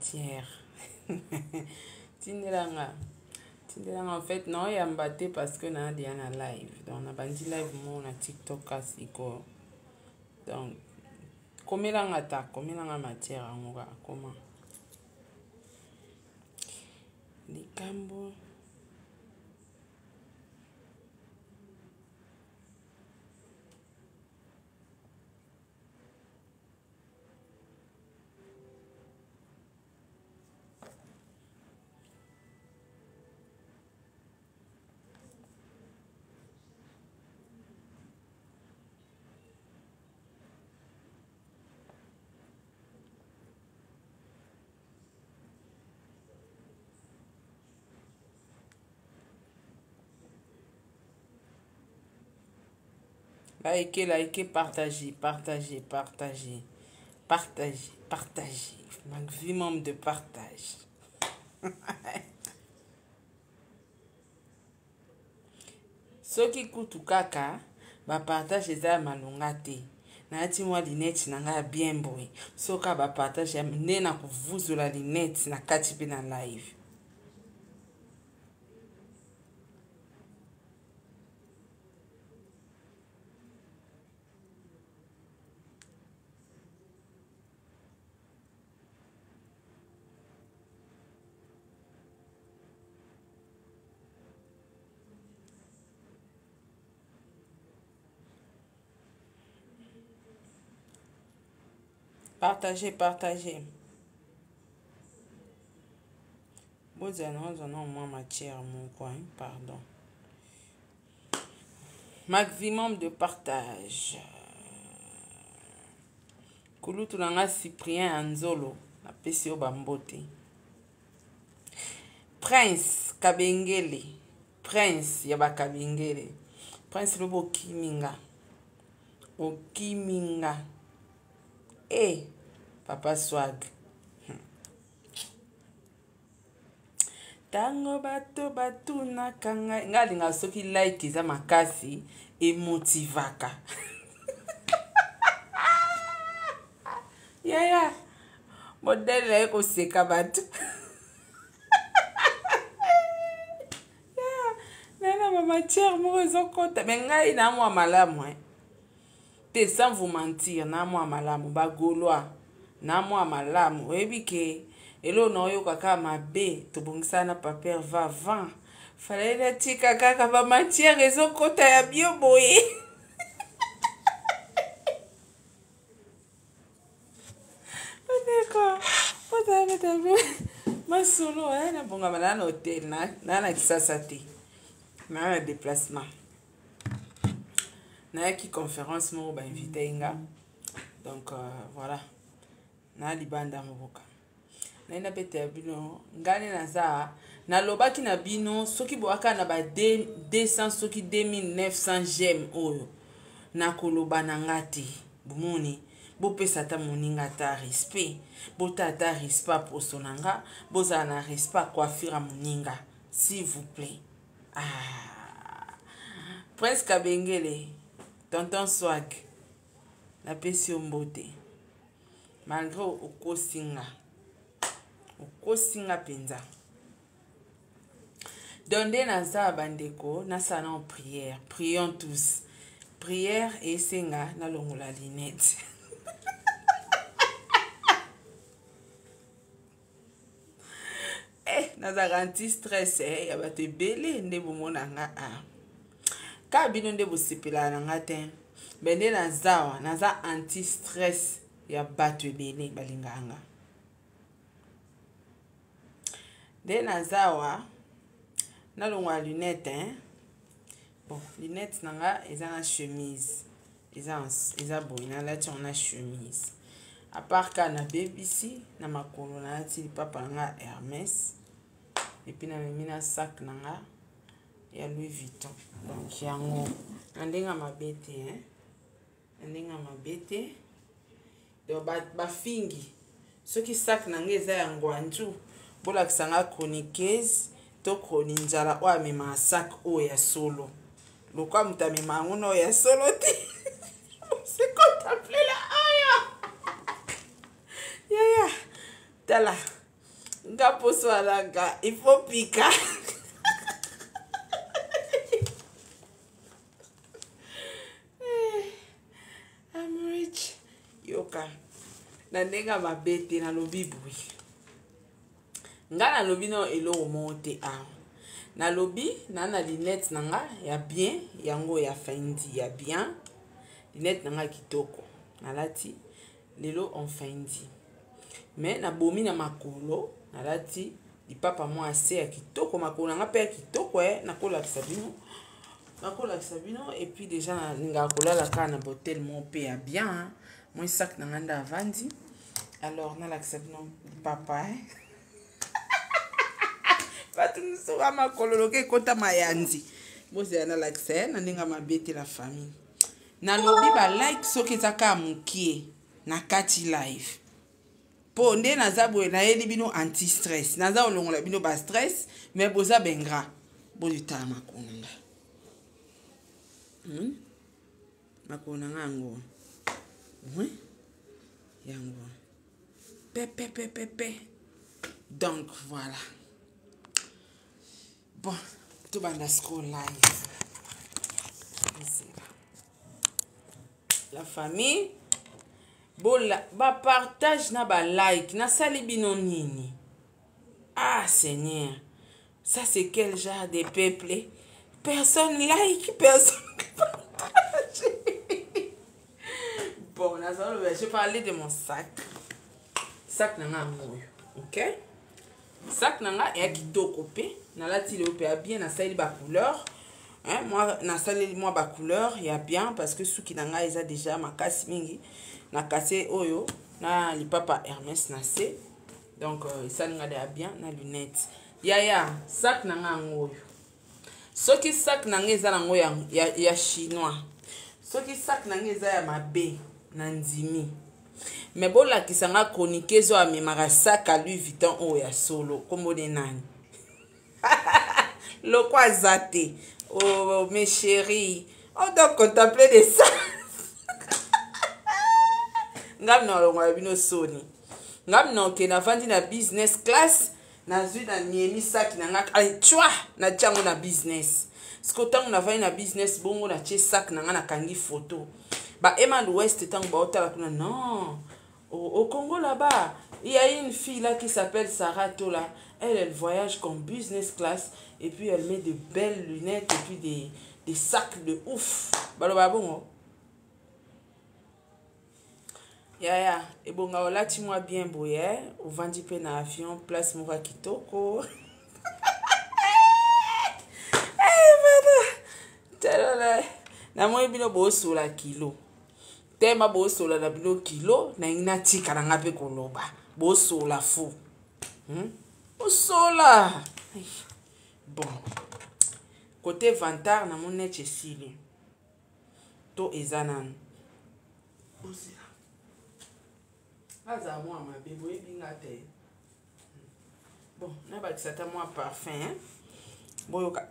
matière. Tindelanga. En fait, non, il y a mbatté parce que n'a dit en live. Donc, on a bandi live mon a TikTok asiko. Donc, comment la matière en moga comment les cambo. Likez, partagez. Maximum de partage. Ceux qui coûtent kaka, ba partage eza malonga te. Na ti mwa linette na nga bien boy. Soka ba partage ne na kuvuzula linette na kati pe na live. Partagez. Vous avez moins matière, mon coin, pardon. Maximum de partage. Kulutu nanga Cyprien Anzolo, na pesio bambote. Prince Kabengele. Prince Yaba Kabengele. Prince Lobo Okiminga. Eh, Papa Swag. Tango batu na kanga. Ngali nga soki like za makasi emotivaka. Yeah. Modele eko seka batu. Nana ma matière mo kota. Mais ngai na mwa malamu te sans vous mentir na mwa malamu ba goloa na mwa malamu ebike elo na oyo kaka mabe tobongisa na papier va vent fallait la tika kaka ba matière ezokota ya bio boye. D'accord. Ma solo na bonga na hôtel na kisasa te. Na déplacement. Na qui conférence mo ba invité nga. Donc voilà. Na libanda moboka. Na ina bete bino ngane naza na lobaki na bino soki boaka na ba 200 soki 2900 j'aime oyo. Na koloba na ngati. Bumoni bopesa ta moninga ta respect. Botata respect poso nanga, boza na respect coiffure moninga. S'il vous plaît. Presque Kabengele. Tonton Swag. La pesio mbote. Malgré okosinga penza. Donde naza bandeko nasana en prière. Prions tous. Prière et senga na longola linette. Naza anti stress ya bate belé nde bomona nga ka bino nde bosepela na nga te bende naza anti stress ya bate belé balinganga de nazawa na longwa lunette bon lunette nanga eza na chemise eza boy na lati on a chemise à part ka na BBC na makolo na lati papa nga Hermès et puis na mina sac nanga ya Louis Vuitton donc yango ndenga mabete donc ba fingi soki sac nanga eza ya ngwanju bola kisanga chroniqueuse to chroninjala o amema sac o ya solo lokwa mutamema ngono ya solo te c'est contempler la aya tala nga poso alanga il faut pika. I'm rich yoka na ndenga mabete na lobi bui nga na lobi no eloko moko te awa na lobi na linette nanga ya bien yango ya fendi ya bien linette nanga kitoko nalati lelo en fendi mais na bomi na makolo nalati lipapa mo ase ya kitoko makolo nanga pe ya kitoko nakolakisa bino et puis déjà nalinga kolala kaka na botel mo pe ya bien moi sac nanga nda avandi alors nalakisa bino lipapa bato mosuka makolo ke ekota mayanzi bozela nalakisa na ndenge mabete la famille nalobi balike soki eza kaka mokie na kati live mpo nde naza boye nayeli bino anti stress naza kolongola bino ba stress mais boza bengra bozitala makolo nanga makolo nanga yango yango pepe donc voilà bon tout banda scroll live la famille ba partage na ba like na sali bino nini ah Seigneur ça c'est quel genre de peuple personne like personne partage. Bon je parlais de mon sac nanga ngoyo ok sac nanga ya kitoko pe nalati le pe bien na sali ba couleur moi na sali moi ba couleur ya bien parce que suki nanga eza déjà makasi mingi na kase oyo na lipapa Hermès na se donc sali nga de bien na lunette ya sac nanga ngoyo soki sac nanga eza nango ya chinois soki sac nanga eza ya mabe na ndimi mais bolakisa nga chronique ezo amemaka sac à Louis Vuitton oyo ya solo kombone nani loko aza te oh mes chéris on doit contempler des ça ngam na olongola bino soni ngam na oke na vandi na business class nazwi na niemi sac na nga ale tchwa na tiango na business siko tango na vandi na business bongo na tie sac na nga na kangi photo ba Emma l'Ouest tango ba otala kuna non au Congo là-bas il y a une fille là qui s'appelle Sarah Tola elle voyage comme business class et puis elle met de belles lunettes et puis des sacs de ouf baloba bongo ya et bonga olati moi bien boye ovandi pe na avion place moko kitoko na moi bino bosola kilo tema bosola na bino kilo na ina tika na ngape koloba bosola fou bosola bon côté vantar na mon net esili to ezanan bosila aza moi ma bebo ebinga te bon na bakisa ta moi parfum boyoka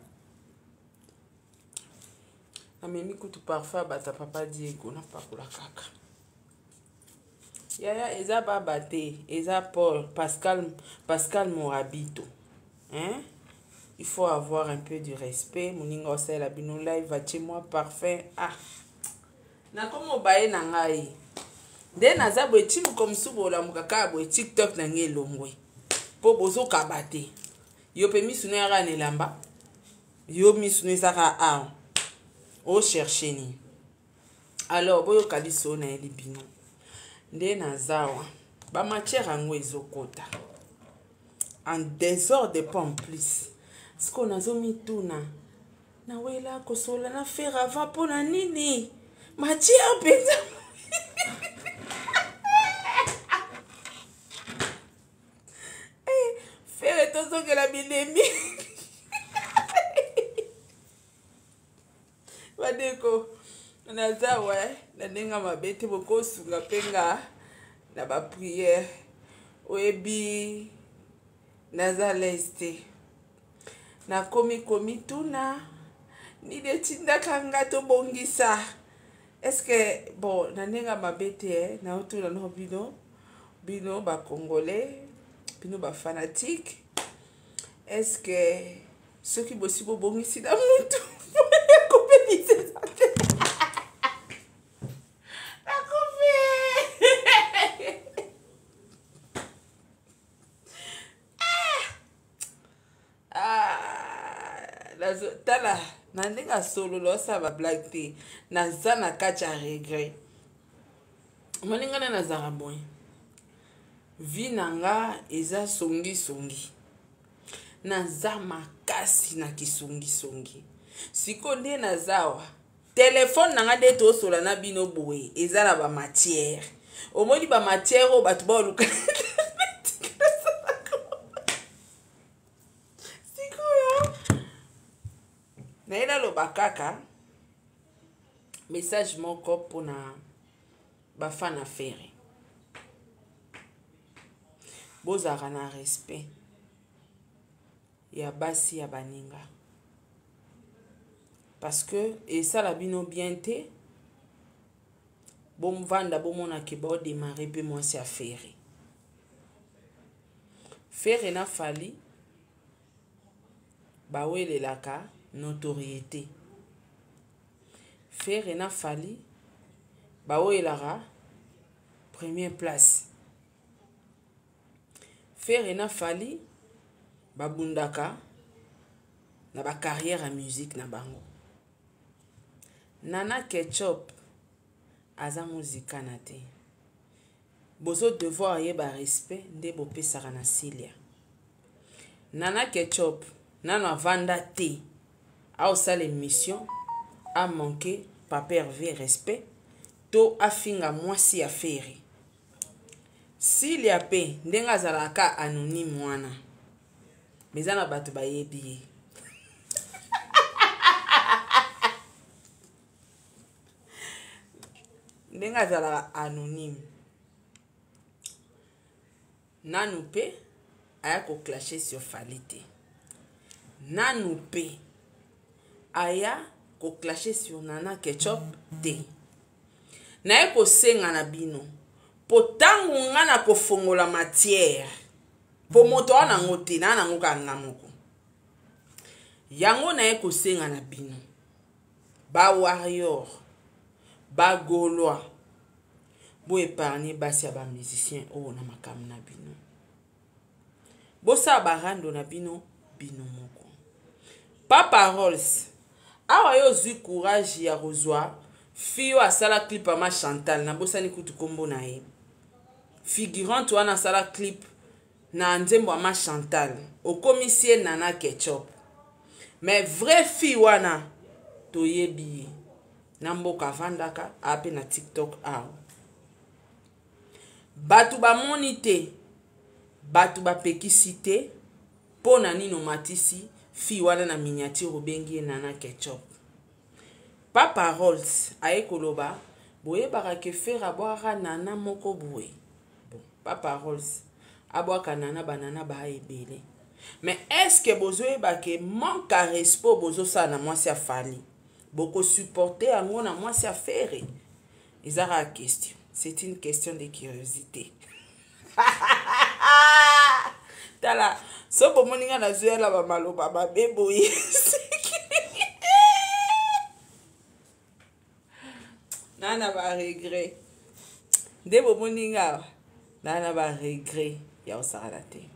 amemi kutu parfum bata papa Diego na pakola kaka ya eza baba te eza Paul Pascal Morabito il faut avoir un peu de respect moninga osala bino live atie moi parfum na komo baye na ngai nde naza boye timu comme subola mukaka boye TikTok na nge longwe po bozo kabate yo pe misunu ya rane lamba yo misunu saka o chercher ni alors boyo kaliso na elibino nde nazawa ba matière yango ezokota en désordre de pomme plus siko nazo mituna na wela kosola na faire avant pona nini matière penza faire tozo que la bidemi badeko nazawa na ndenga mabete boko sunga penga na ba prière oyebi naza leste na komi tuna ni de tinda kanga to bongisa est-ce que bon na ndenga mabete na otula no bino ba congolais bino ba fanatique. Est-ce que ceux qui bossent pour bon ici dans mon tout couper ça. La couper. Tala nandinga solo lo sa ba black tea na zana kacha regret. Moningana na zara boy. Vi nanga eza songi songi. Na za makasi na kisongi songi. Siko nde na zawa. Téléphone nanga de to sola na bino boy eza na ba matière. Omoni ba matière o batu ba luka. Siko yo. Na ina lo bakaka message moko pona ba fan affaire. Bozaka na respect ya basi ya baninga parce que et ça la bino bien te bon vanda bon mona ke ba démarrer pe moi c'est affaire faire na fali ba wele laka notoriété faire na fali ba wele première place faire na fali babundaka na ba carrière en musique na bango. Nana Ketchup aza muzika na te. Bozo devoir ye ba respect nde bo pesaka na Silia. Nana Ketchup nano avanda te. A osala émission a manqué papa Hervé respect to afinga mwasi affaire. Silia pe ndenga azalaka anonyme wana. Mezana batu bayebi. Ndenga azalaka anonyme. Nanu pe aya ko clasher sur Falite. Nanu pe aya ko clasher sur Nana Ketchup te. Na ye ko senga na bino. Potangu ngana ko fongola matière. Po moto wana ngote na nango kanga moko. Yango na ye ko senga na bino. Ba warrior. Ba gaulois. Bo épargner basi ya ba musicien o na makamu na bino. Bo sa barando na bino bino moko. Pa paroles. Awa yo zui courage ya rozwa. Fiyo asala clip ama Chantal na bosani kutu kombo na ye. Figurante wana asala clip na nzembo ama Chantal. Okomisie Nana Ketchup. Mais vrai fille wana toyebi na mboka vandaka ape na TikTok aw. Batu ba monite, batu ba pekisite, pona nino matisi fille wana na miniature bengi Nana Ketchup. Pa paroles aye koloba boye barake faire aboira nana moko boye. Bon, pa paroles aboaka nana banana ba ebele. Mais est-ce que bozo ebake manque à respect bozo sa na moi c'est fali. Boko supporter ango na moi c'est affaire. Ezara question. C'est une question de curiosité. Tala so bomoninga na zuela ba maloba ba beboye. Nana ba regret. Debo moninga. Nana ba regret. Ya osara te.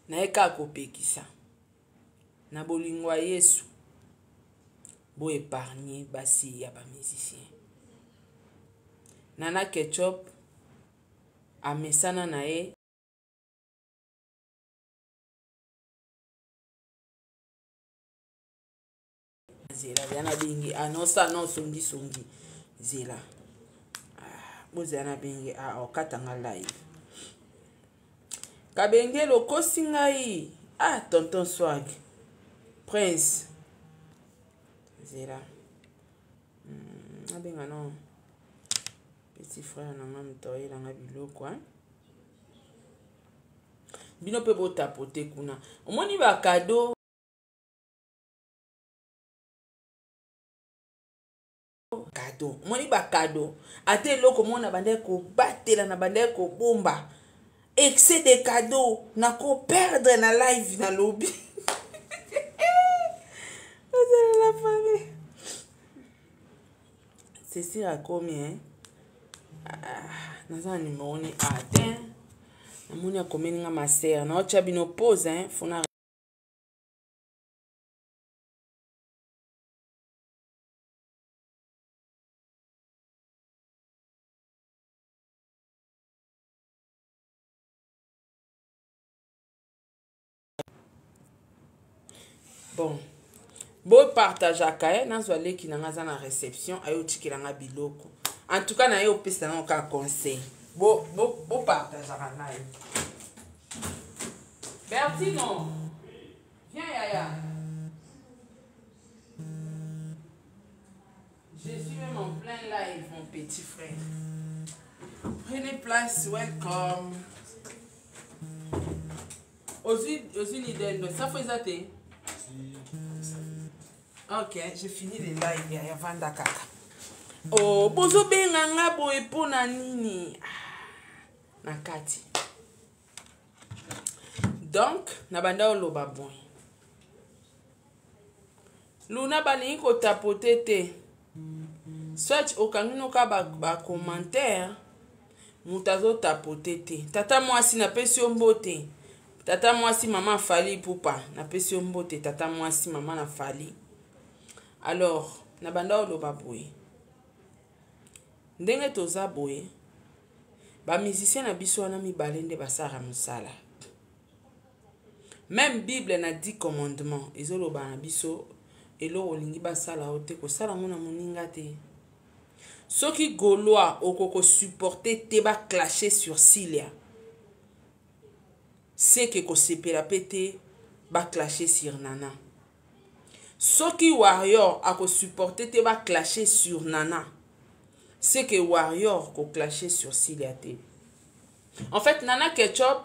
Na eka kopekisa. Na bolingwa Yesu. Bo épargner basi ya ba musicien. Nana Ketchup amesana na ye. Zela yana bingi anosa no songi songi zela bozana bingi okatanga live kabenge lokosi ngai tonton swag prince zela abenga no petit frère na nga mtoye na nga biloko bino pe botapote kuna omoni ba cadeau cadeau moni ba cadeau ate eloko mona bande kobatela na bande kobomba excès de cadeau na perdre na live na lobby. La famille c'est sûr à combien naza na numéro ni atteint namoni akomeli nga masere na otia bino pose fona. Bon, beau partage à Kaye, nous allons qui n'a pas na réception, ayo tiki langa biloko. En tout cas, na yo pesa na aucun conseil. Beau partage à Kaye. Bertino, viens Yaya. Je suis même en plein live, mon petit frère. Prenez place, welcome. Aux Unidendo, ça fait ça. Ok, j'ai fini les lives ya Vanda Kaka. Oh, bozo benga nga boye pona nini. Nakati. Donc, nabanda oloba boy. Luna bani ko tapoter te. Soit okangino ka ba commentaire. Mutazo tapoter te. Tata mwasi na pesi mbote. Tata mwasi maman fali pupa. Na pesi mbote tata mwasi maman na fali. Alors, na banda oloba boye. Ndenge toza boye. Ba musicien na biso wana mibale nde basara musala. Même Bible na 10 commandements. Ezoloba na biso elo olingi basala ote ko sala mona moninga te. Soki Gaulois okoko supporter te ba clasher sur Silia. C'est que ko sepela pété ba clasher sur Nana. Soki Warrior a ko supporter te ba clasher sur Nana. C'est que Warrior ko clasher sur Silia te. En fait, Nana Ketchup,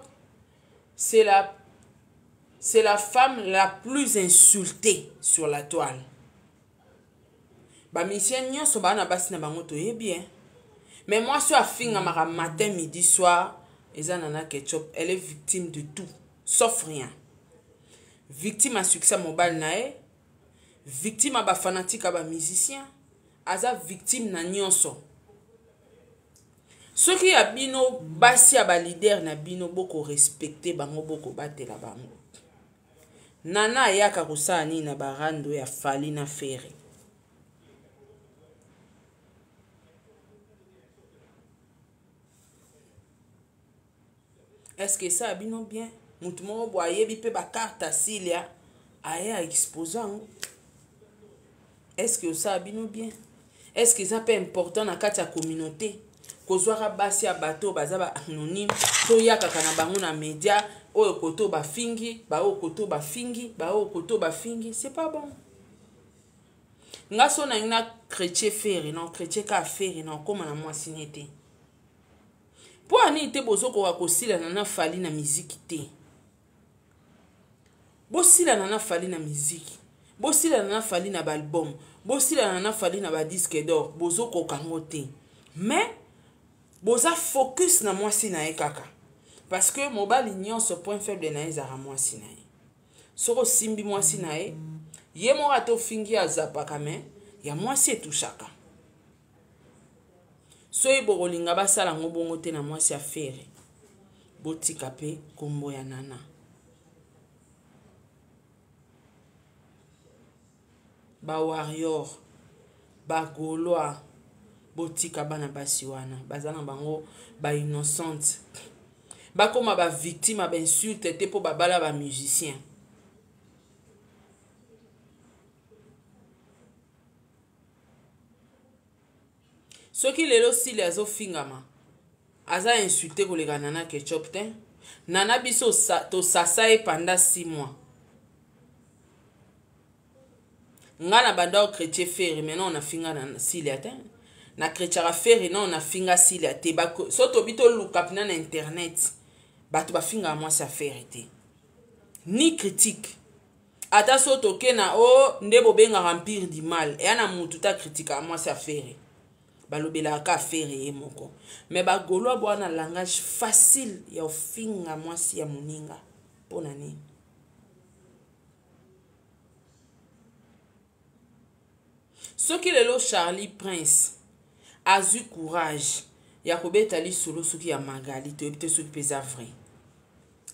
c'est la femme la plus insultée sur la toile. Ba misien nyonso ba na basi na bango to bien. Mais moi sur afinga mara matin midi soir, eza Nana Ketchup, elle est victime de tout, sauf rien. Victime à succès mobile nae, victime à ba fanatique à ba musicien, aza victime na nyonso. Ce qui a bino basi a ba leader na bino boko respecter bango boko batela bango. Nana yaka kusani na barando ya fali na fere. Est-ce que ça a bino bien? Moutumo boye bi pe ba carte Silia aya exposant. Est-ce que ça a bino bien? Est-ce que ça peut important na kati ya communauté? Kozwaka basi ya bato bazaba anonyme to yaka kana bango na média oyo koto ba fingi ba oyo koto ba fingi ba oyo koto ba fingi, c'est pas bon. Ngaso na ina chrétien faire non chrétien ka faire non comme na moi signete. Po ani te bozoko wa kosila na fali na musique te. Bosila na fali na musique. Bosila na fali na album. Bosila na fali na ba disque d'or. Bozoko kango te. Mais boza focus na mwasi na ye kaka. Parce que mobali nyonso point faible na ye zara mwasi na ye. Soko simbi mwasi na ye, ye mo ato fingi azapaka me, ya mwasi etushaka. So ye bokolinga basala ngo bongo te na mwasi afere. Botika pe kombo ya Nana. Ba Warrior, ba Gaulois, botika bana basi wana bazana bango ba innocente bakoma ba victime ba insulte te po babala ba musicien. Soki lelo sili azo fingama aza insulté koleka Nana Ketchup te. Nana biso to sasaye pendant 6 mois. Ngana banda o chrétien faire maintenant on a finga na sili te. Na chrétien faire non on a finga sili te bako soto bito luka pina na internet. Bato ba finga moi sa faire te. Ni critique. ata so toke na o nde bobenga empire du mal e ana mutu ta critique mwasi affaire balobelaka affaire ye moko mais bagolwa bwana langage facile ya ofinga mwasi ya moninga mpona nini soki lelo Charlie Prince azwi courage ya kobeta lisolo soki ya Magali toyebi te soki peza vrai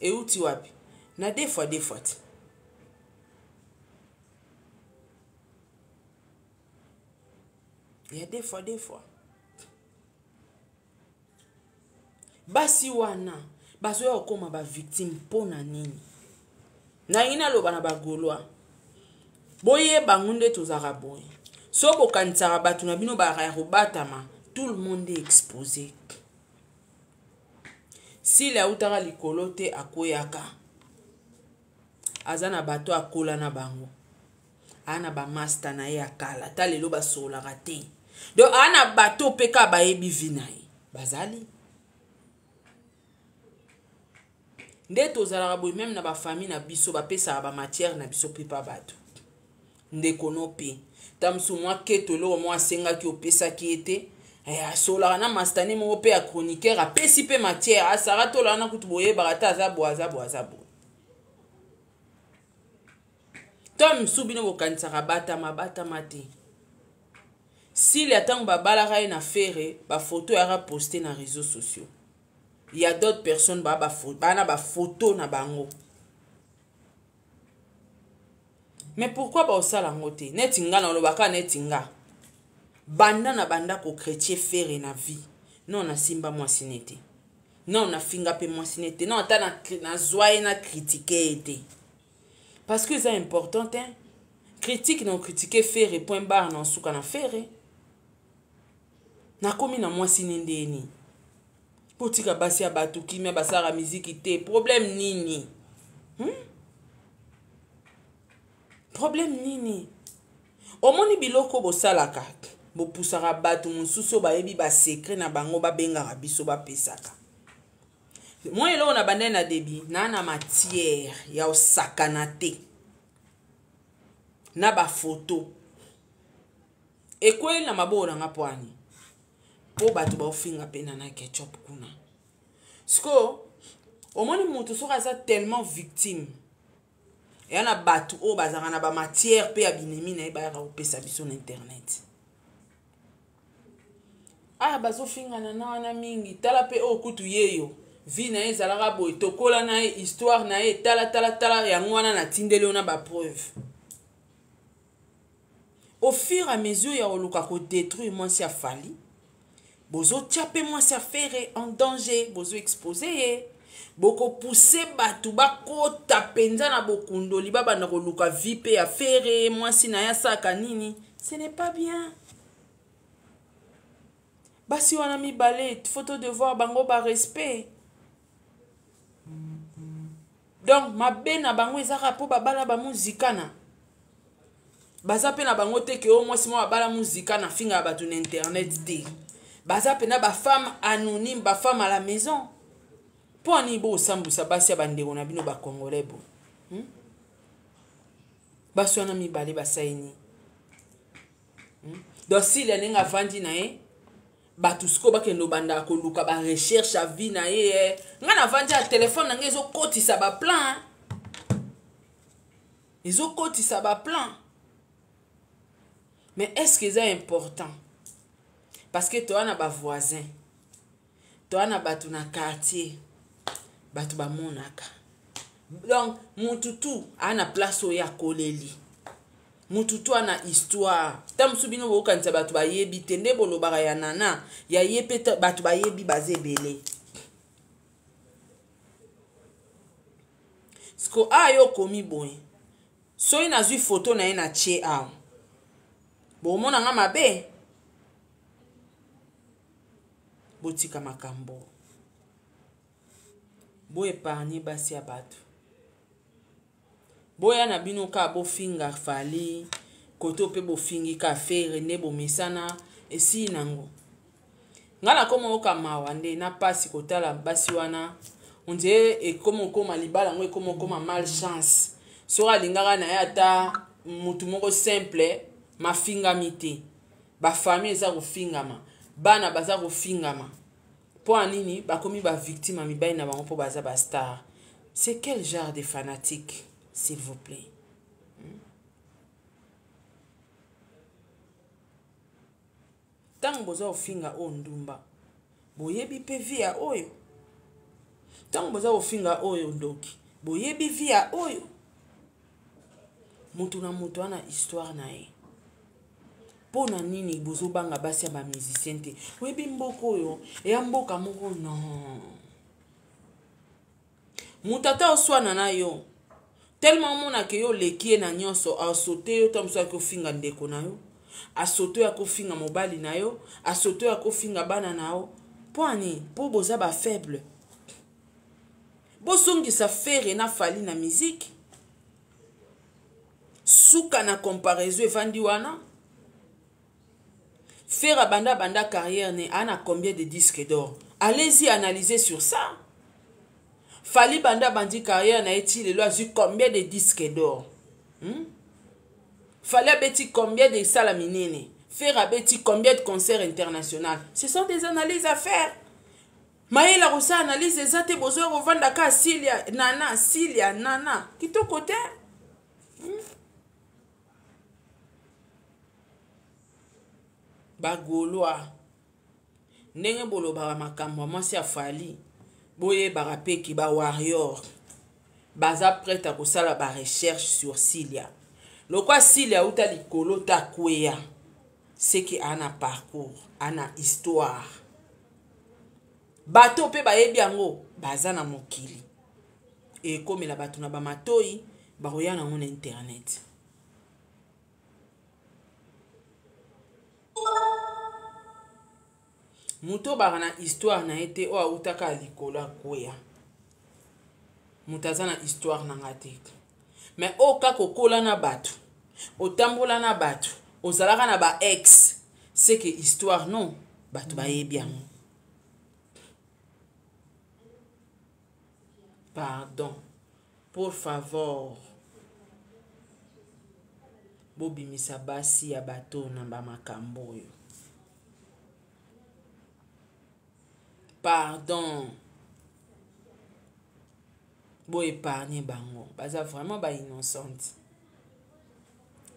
euti wapi na des fois te ya des fois basi wana bazoya kokoma bavictime mpona nini na ina loba na bagolwa boyeba ngunde tozaka boye so bokanisaka bato na bino bakaya kobatama tout le monde est exposé s'il autaka likolo te akoyaka aza na bato akola na bango ana ba master na ye akala ta lelo basolaka te donc ana bato peka bayebi vi na ye bazali nde tozalaka boye même na bafamille na biso bapesaka bamatière na biso mpe pa bato ndekono mpe tamsu mwa keto eloko mwa asengaki opesaki ete asolaka na mastani moko mpe ya chroniqueur apesi mpe matière asara tolaka na kutu boyebaka te aza boye to misu bino bokanisaka batama te sili atango babalaka ye na fere bafoto yaka poste na réseaux sociaux il y a d'autres personnes bana bafoto na bango mais pourquoi baosala yango te neti nga na olobaka neti nga banda na bandako chrétien fere na vie non nasimba mwasi nete non nafinga mpe mwasi nete non ata nazwa ye na kritike ete parce que c'est important hein critique non critiquer fere point barre na suka na fere nakomi na mwasi nendeni potika basi ya bato kimia basara miziki te problème nini problème nini omoni biloko bosalaka bopusaka bato mosusu bayebi basekret na bango babengaka biso bapesaka moi eloko na bandai na debi na matière ya osakana te na bafoto ekweli na maboko nanga pwani po bato baofinga pena na ketchup kuna siko omoni mutu soki aza tellement victime eya na bato oyo bazalaka na bamatière mpe ya binemi na ye bayaka kopesa biso na internet bazofingana na wana mingi tala mpe oyo kutu yeyo vi na ye ezalaka boye tokola na ye histoire na ye tala yango wana natindeli yo na bapreuve au fur et à mesure ya koluka kodétruire mwasi afali bozotia mpe mwasi afere en danger bozoexpose ye bokopuse bato bakota mpenza na bokundoli babanda koluka vi mpe afere mwasi na ye asaka nini ce n'est pas bien basi wana mibale photo de voir bango barespect donc mabe na bango ezaka mpo babala bamuzikana baza mpe na bango te ke o mwasi mwa babala muzika na finga ya bato na internet te baza mpe na bafemme anonyme bafemme à la maison mpo ani bosambusa basi ya bandeko na bino bakongolais bo basi wana mibale basaini donc sili ndenge avandi na ye bato siko bakende obandaka koluka barecherche ya vie na ye nga na vandi ya telefone na nge ezokotisa baplan ezokotisa baplan mais est-ce que c'est important parce que toa na bavoisin toa na bato na quartier bato bamonaka donc mutu tu ana place oyo akoleli mutu tu ana histoire ta mosusu bino bokanisa bato bayebi te nde bolobaka ya nana ya ye mpe bato bayebi baza ebele siko ayo okomi boye soki nazwi foto na ye na tie awa bomonanga mabe botika makambo boepargne basi ya bato boya na bino ka bofinga fali koto mpe bofingi ka fere nde bomesana esi nango nga na koma oka mawa nde na pasi kotala basi wana ondiye ekoma okoma libala yango ekoma okoma malchance sora lingaka na yata mutu moko simple mafingami te ba famille eza kofingama bana baza kofingama po anini bakomi ba victime mibali na bango po baza ba star. C'est quel genre de fanatique s'il vous plaît? Tango boza ofinga o ndumba boyebi pe via oyo. Tango boza ofinga oyo ndoki boyebi via oyo. Mutu na mutu ana histoire na ye. Pona nini bozo banga basi ya ba musicien te oyebi mboka oyo eya mboka moko non. Mutata oswana na yo tellement mona ke yo lekie na nyonso asote yo tamso ko finga ndeko na yo asoto ya kofinga mobali na yo asoto ya kofinga bana na yo poani po boza ba faible bosongisa fere na fali na musique suka na comparaison evandi wana faire banda carrière ne ana combien de disques d'or? Allez-y analyser sur ça. Fali banda bandi carrière na eti le loi combien de disques d'or? Fallait abeti combien de salles minene? Faire abeti combien de concerts internationaux? Ce sont des analyses à faire. Maïla Rosa analyse les athées besoin revendre ka Silia nana. Kito côté. Bagoloa. Ndenge bolo ba makambo mwasi ya Fali. Boye barape ki ba warrior. Baza prête à kosala ba recherche sur Silia. Lokwa Silia uta likolo ta kweya. C'est qui a un parcours, ana histoire. Bato pe bayebi yango baza na mokili. Et comme la bato na ba matoi baroya na mon internet. Muto barana histoire na été o autaka likolo kweya. Mutaza na histoire na ngate. Mais o ka kokola na bato. O tambola na bato. O zalaka na ba ex. C'est que histoire non. Bato bayebi yango. Pardon. Por favor. Bobimisa basi ya bato na ba makambo yo. Pardon. Bo épargner bango. Baza vraiment ba innocente.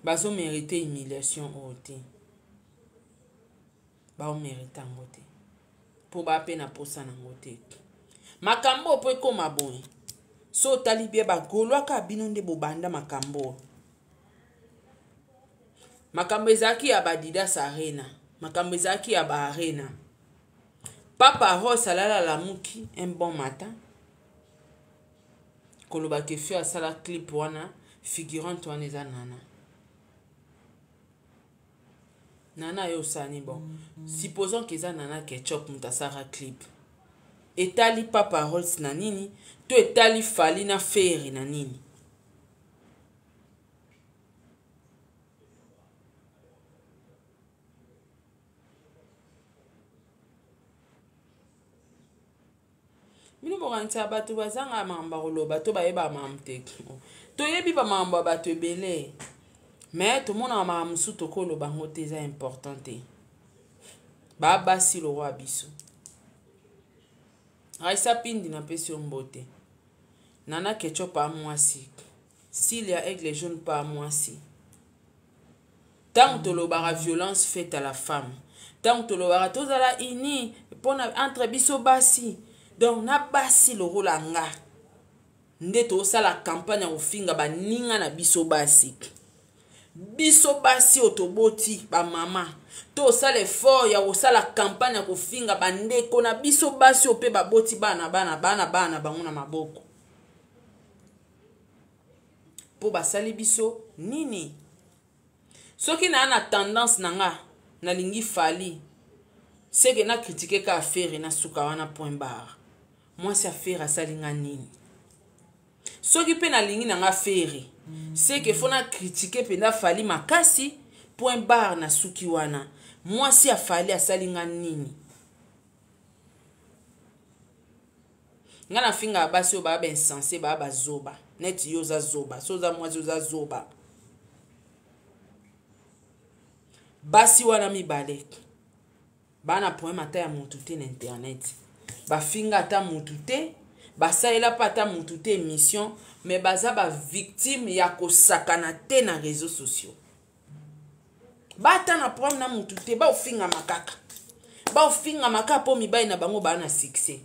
Bazo mériter humiliation ote. Ba o mériter ngote. Po ba pe na posa na ngote. Makambo po ekoma boy. So talibie ba golwa ka bino nde bobanda makambo. Makambo ezaki ya Adidas Arena. Makambo ezaki ya ba Arena. Papa Ross alala la muki un bon matin. Koloba ke fi asala clip wana figurante wana eza nana. Nana yo sani bon. Supposons que eza nana ketchup mutasara clip. Etali Papa Ross na nini, to etali Fali na Fere na nini. Mino morantia bato bazanga mamba koloba to bayeba mamte. To yebi ba mamba bato ebele. Mais to mona mamusu to koloba ngote eza importante. Ba basi lo roi biso. Raisa pindi na pesi mbote. Nana ketchup pa mwasi. Silia aigle jaune pa mwasi. Tant to lo bara violence faite à la femme. Tant to lo bara tozala ini pona entre biso basi. Donc na basi lo rolanga. Nde to sala campagne o finga ba ninga na biso basi. Biso basi otoboti ba mama. To sala effort ya o sala campagne ko finga ba ndeko na biso basi ope ba boti bana bango na maboko. Po ba sali biso nini? Soki na ana tendance nanga na lingi Fali. C'est que na critiquer ka affaire na suka wana point barre. Moi c'est affaire asalinga nini. Soki pe na lingi na nga faire. C'est que faut na critiquer pe na Fali makasi point barre na suki wana. Moi si a Fali asalinga nini. Nga na finga basi o ba insensé ba zoba. net yo za zoba soza mwasi za zoba basi wana mibale bana poema ata ya mutu te na internet bafinga ata mutu te basalela pa ata mutu te émission mais baza ba victime ya kosakana te na réseaux sociaux bata na problème na mutu te ba ofinga makaka ba ofinga makaka po mibali na bango bana succès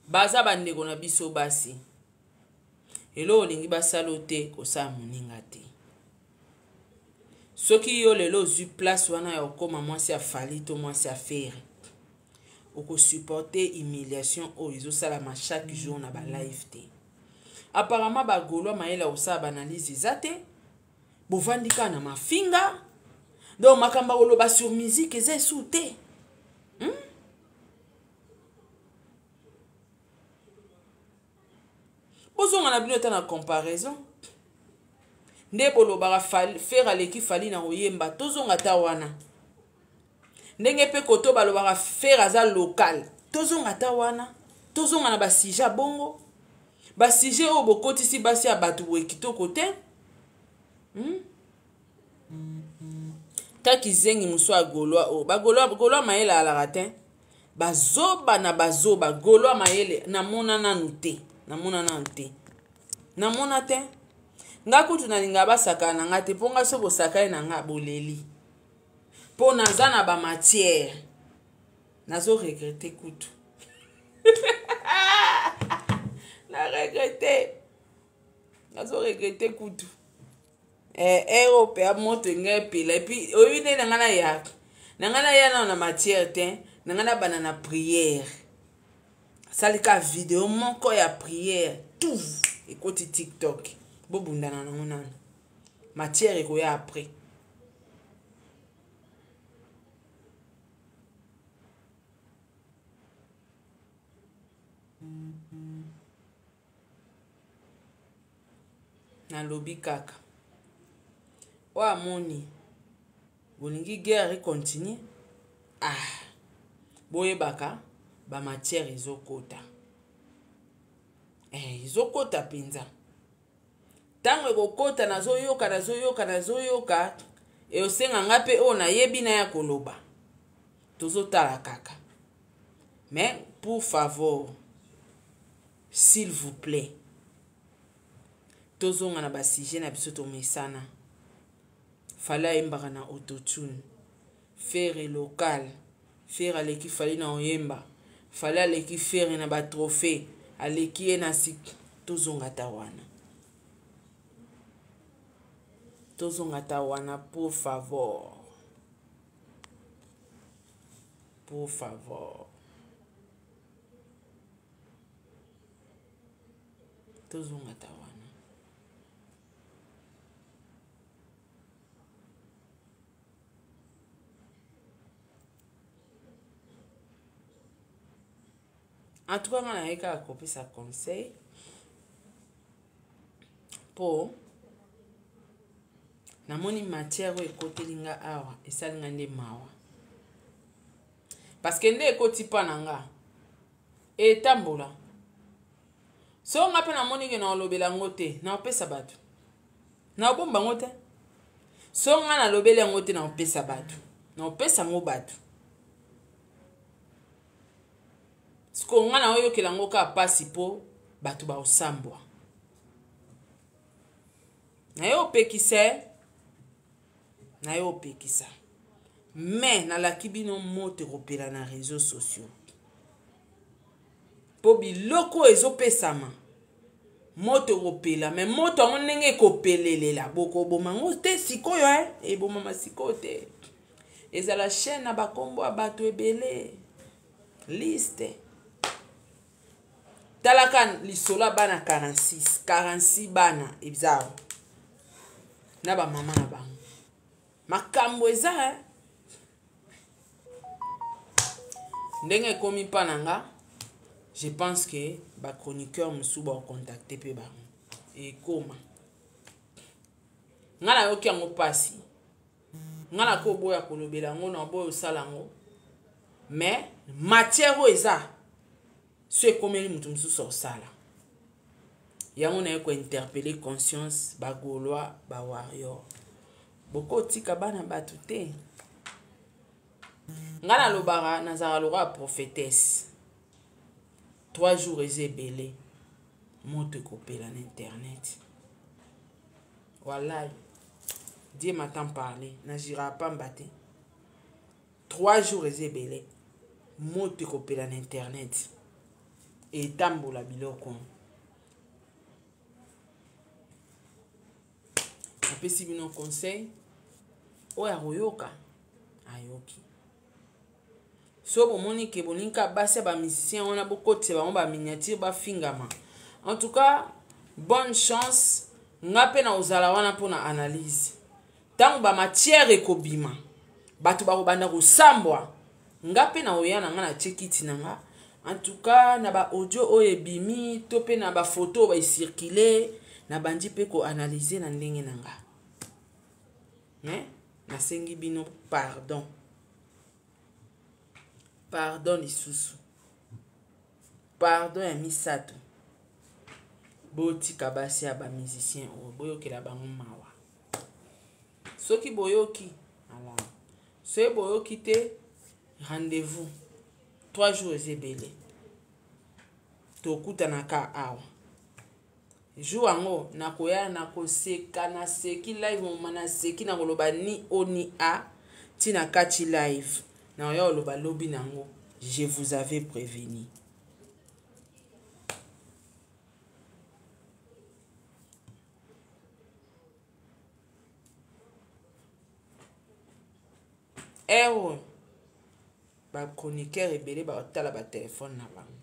baza bandeko na biso basi elo olingi basala te kosala moninga te soki yo lelo ozwi place wana ya okoma mwasi afali to mwasi afere okosupporte humiliation oyo ezosalama chaque jour na balive te apparemment bagolwa mayele osala baanalyse eza te bovandi kaka na mafinga donc makambo koloba sur musique eza esu te bozonga na bino ata na comparaison nde bolobaka faire aleki fali na koyemba tozonga ta wana ndenge mpe koto balobaka faire aza local tozonga ta wana tozonga na basije bongo basije oyo bokotisi basi ya bato boye kitoko te taki zengi mosu agolwa oyo bagolwa mayele alaka te bazoba na bazoba golwa mayele namona nanu te namona te nga kutu nalinga basaka na nga te mpo nga so bosakani na nga boleli mpo naza na bamatière nazo regrete kutu nazo regrete kutu européa moto nga epela epuis oyebi nde na nga na ya nano na matière te na nga na bana na prière salika video moko ya prière tout ekoti TikTok bobundana nango nano matière ekoya après nalobi kaka oyo amoni bolingi guerre ekontinue boyebaka bamatière ezokota ezokota mpenza ntango ekokota nazoyoka eosenga nga mpe oyo nayebi na ya koloba tozotala kaka mais pour favor s'il vous plaît tozonga na basije na biso tomesana fala ayembaka na autotune fere local fere aleki fali na oyemba fala aleki fere na batrophée aleki ye na sik tozonga ta wana pour favor tozonga ta wana en tout cas nga naye kaka kopesa conseil mpo namoni matière oyo ekoteli nga awa esali nga nde mawa parce que nde ekoti mpa na nga etambola so nga mpe namoni ke naolobela yango te naopesa bato naobomba yango te so nga nalobeli yango te naopesa bato naopesa yango bato siko nga naoyokela yango kaka pasi mpo bato baosambwa naye opekisa me nalaki bino moto ekopela na réseaux sociaux mpo biloko ezopesama moto ekopela me moto yango ndenge ekopelelela bokoboma yango te sikoyo ebomama sikoyo te ezala chaîne na bakombo ya bato ebele liste talaka lisolo bana 46 bana ezawa na bamama na bango makambo eza ndenge ekomi mpa na nga je pense que bachroniqueur mosusu bakocontacte mpe bango ekoma nga nayoki yango mpasi nga nakoboya kolobela yango na boya osala yango mais matière oyo eza so ekomeli mutu mosusu osala yango na ye kointerpele conscience bagaulois bawarrior bokotika bana bato te nga nalobaka nazala lokola prophétesse 3 jours eza ebele moto ekopela na internet wallahi Dieu m'entend parler najira pamba te 3 jours eza ebele moto ekopela na internet etambola biloko apesi bino conseil oyo akoyoka ayoki so bomoni ke bolinka basi ya bamusicien wana bokotisa bango baminiature bafingama en tout cas bonne chance nga mpe na ozala wana mpona analyse ntango bamatière ekobima bato bakobanda kosambwa nga mpe na oya na nga na tie kiti na nga en tout cas na baaudio oyo ebimi to mpe na bafoto oyo baecircule na bandi mpe koanalyse na ndenge na nga nasengi bino pardon lisusu pardon ya misato botika basi ya bamusicien oyo boyokela bango mawa soki boyoki ala soki boyoki te rendez-vous 3 jours eza ebele tokutanaka awa jour yango nakoya nakoseka naseki live moma naseki nakoloba ni o ni a ntina kati live nakoya koloba lobi nango je vous avais prévenu ewe bachroniqueur ebele bakotala batelefone na bango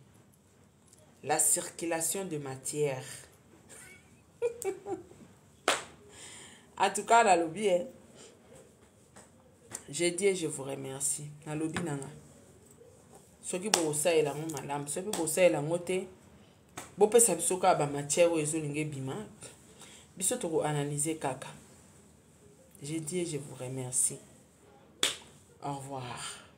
la circulation de matière en tout cas nalobi je dis je vous remercie nalobi nanga soki bokosalela yango malamu soki bokosalela yango te bopesa biso kaka bamatière oyo ezolinga ebima biso tokoanalyse kaka je dis je vous remercie au revoir.